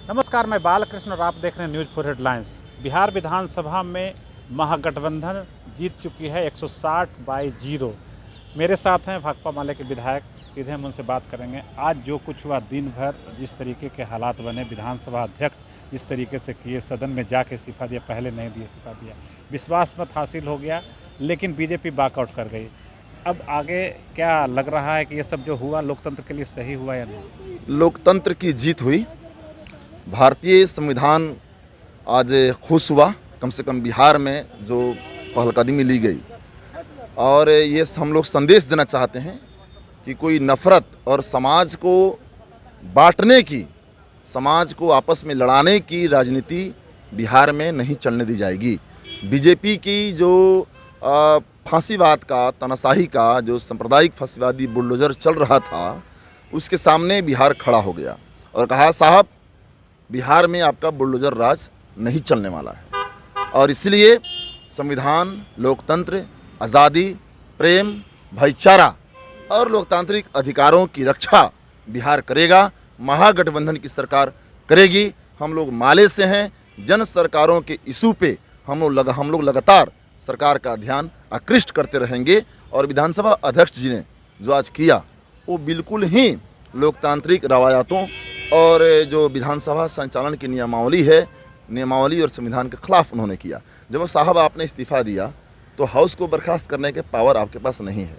नमस्कार, मैं बालकृष्ण और आप देख रहे हैं न्यूज़ 4 हेडलाइंस। बिहार विधानसभा में महागठबंधन जीत चुकी है 160-0। मेरे साथ हैं भाकपा माले के विधायक, सीधे हम उनसे बात करेंगे। आज जो कुछ हुआ दिन भर, जिस तरीके के हालात बने, विधानसभा अध्यक्ष जिस तरीके से किए, सदन में जाके इस्तीफा दिया, पहले नहीं दिया इस्तीफा दिया, विश्वास मत हासिल हो गया, लेकिन बीजेपी वॉकआउट कर गई। अब आगे क्या लग रहा है कि ये सब जो हुआ लोकतंत्र के लिए सही हुआ या नहीं? लोकतंत्र की जीत हुई। भारतीय संविधान आज खुश हुआ, कम से कम बिहार में जो पहलकदमी ली गई। और ये हम लोग संदेश देना चाहते हैं कि कोई नफरत और समाज को बांटने की, समाज को आपस में लड़ाने की राजनीति बिहार में नहीं चलने दी जाएगी। बीजेपी की जो फांसीवाद का, तानाशाही का, जो सांप्रदायिक फांसीवादी बुलडोजर चल रहा था, उसके सामने बिहार खड़ा हो गया और कहा, साहब बिहार में आपका बुलडोजर राज नहीं चलने वाला है। और इसलिए संविधान, लोकतंत्र, आज़ादी, प्रेम, भाईचारा और लोकतांत्रिक अधिकारों की रक्षा बिहार करेगा। महागठबंधन की सरकार करेगी। हम लोग माले से हैं, जन सरकारों के इशू पे हम लोग लगातार सरकार का ध्यान आकृष्ट करते रहेंगे। और विधानसभा अध्यक्ष जी ने जो आज किया, वो बिल्कुल ही लोकतांत्रिक रवायतों और जो विधानसभा संचालन की नियमावली और संविधान के खिलाफ उन्होंने किया। जब साहब आपने इस्तीफा दिया तो हाउस को बर्खास्त करने के पावर आपके पास नहीं है,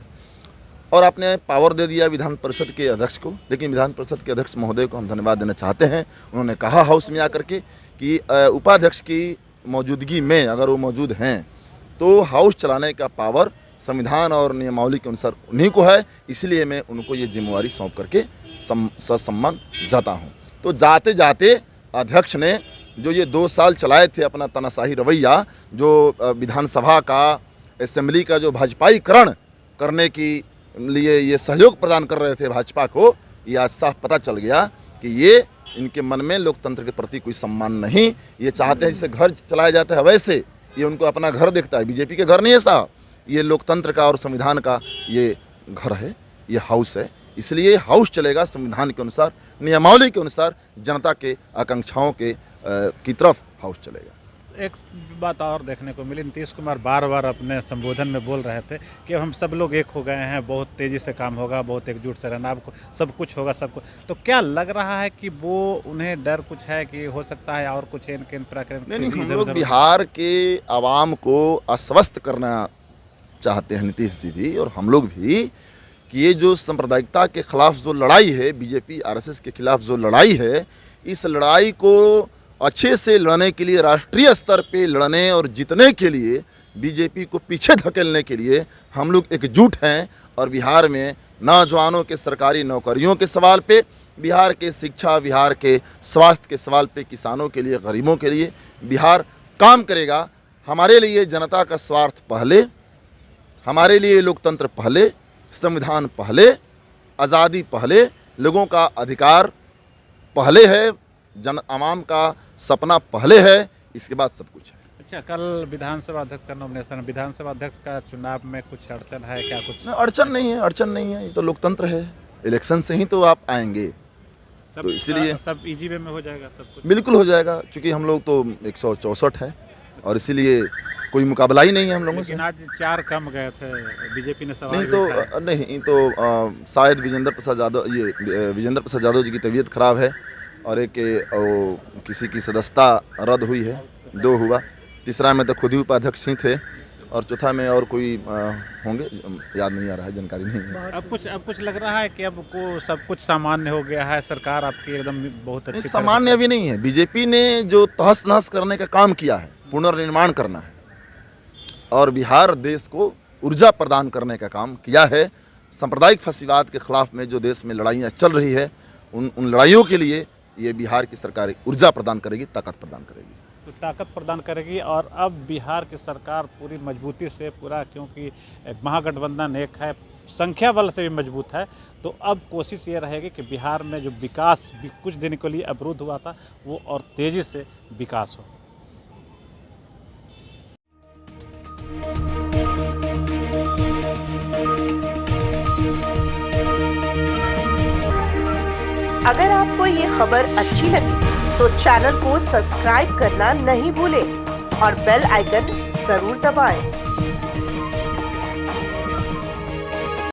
और आपने पावर दे दिया विधान परिषद के अध्यक्ष को। लेकिन विधान परिषद के अध्यक्ष महोदय को हम धन्यवाद देना चाहते हैं। उन्होंने कहा हाउस में आकर के कि उपाध्यक्ष की मौजूदगी में अगर वो मौजूद हैं तो हाउस चलाने का पावर संविधान और नियमावली के अनुसार उन्हीं को है। इसलिए मैं उनको ये जिम्मेवारी सौंप करके ससम्मान जाता हूँ। तो जाते जाते अध्यक्ष ने जो ये 2 साल चलाए थे अपना तानाशाही रवैया, जो विधानसभा का, असेंबली का जो भाजपाईकरण करने की लिए ये सहयोग प्रदान कर रहे थे भाजपा को, ये आज साफ पता चल गया कि ये इनके मन में लोकतंत्र के प्रति कोई सम्मान नहीं। ये चाहते हैं जैसे घर चलाया जाता है वैसे ये उनको अपना घर दिखता है। बीजेपी के घर नहीं है साहब, ये लोकतंत्र का और संविधान का ये घर है, ये हाउस है। इसलिए हाउस चलेगा संविधान के अनुसार, नियमावली के अनुसार, जनता के आकांक्षाओं की तरफ हाउस चलेगा। एक बात और देखने को मिली, नीतीश कुमार बार बार अपने संबोधन में बोल रहे थे कि हम सब लोग एक हो गए हैं, बहुत तेज़ी से काम होगा, बहुत एकजुट से रहना, आपको सब कुछ होगा, सब कुछ। तो क्या लग रहा है कि वो उन्हें डर कुछ है कि हो सकता है और कुछ इनके प्रकरण? नहीं, हम लोग बिहार के आवाम को आश्वस्त करना चाहते हैं, नीतीश जी भी और हम लोग भी, कि ये जो सांप्रदायिकता के खिलाफ जो लड़ाई है, बीजेपी आरएसएस के खिलाफ जो लड़ाई है, इस लड़ाई को अच्छे से लड़ने के लिए, राष्ट्रीय स्तर पे लड़ने और जीतने के लिए, बीजेपी को पीछे धकेलने के लिए हम लोग एकजुट हैं। और बिहार में नौजवानों के सरकारी नौकरियों के सवाल पे, बिहार के शिक्षा, बिहार के स्वास्थ्य के सवाल पे, किसानों के लिए, गरीबों के लिए बिहार काम करेगा। हमारे लिए जनता का स्वार्थ पहले, हमारे लिए लोकतंत्र पहले, संविधान पहले, आज़ादी पहले, लोगों का अधिकार पहले है, आवाम का सपना पहले है, इसके बाद सब कुछ है। अच्छा, कल विधानसभा अध्यक्ष का नॉमिनेशन, विधानसभा अध्यक्ष का चुनाव में कुछ अड़चन है क्या? कुछ अड़चन नहीं है, अड़चन नहीं है। ये तो लोकतंत्र है, इलेक्शन से ही तो आप आएंगे, तो इसीलिए सब इजी वे में हो जाएगा, सब कुछ बिल्कुल हो जाएगा। चूँकि हम लोग तो 164 है और इसीलिए कोई मुकाबला ही नहीं है हम लोगों से। आज 4 कम गए थे, बीजेपी ने सवाल नहीं तो शायद विजेंद्र प्रसाद यादव जी की तबीयत खराब है और एक किसी की सदस्यता रद्द हुई है, 2 हुआ। तीसरा में तो खुद ही उपाध्यक्ष ही थे और चौथा में और कोई होंगे, याद नहीं आ रहा है, जानकारी नहीं है। अब कुछ लग रहा है कि अब को सब कुछ सामान्य हो गया है, सरकार आपकी एकदम बहुत अच्छी। सामान्य अभी नहीं है। बीजेपी ने जो तहस नहस करने का काम किया है, पुनर्निर्माण करना है और बिहार देश को ऊर्जा प्रदान करने का काम किया है। सांप्रदायिक फांसीवाद के खिलाफ में जो देश में लड़ाइयाँ चल रही है, उन लड़ाइयों के लिए ये बिहार की सरकार ऊर्जा प्रदान करेगी, ताकत प्रदान करेगी। तो ताकत प्रदान करेगी। और अब बिहार की सरकार पूरी मजबूती से, पूरा, क्योंकि महागठबंधन एक है, संख्या बल से भी मजबूत है, तो अब कोशिश ये रहेगी कि बिहार में जो विकास कुछ दिन के लिए अवरुद्ध हुआ था, वो और तेज़ी से विकास हो। अगर आपको ये खबर अच्छी लगी तो चैनल को सब्सक्राइब करना नहीं भूलें और बेल आइकन जरूर दबाएं।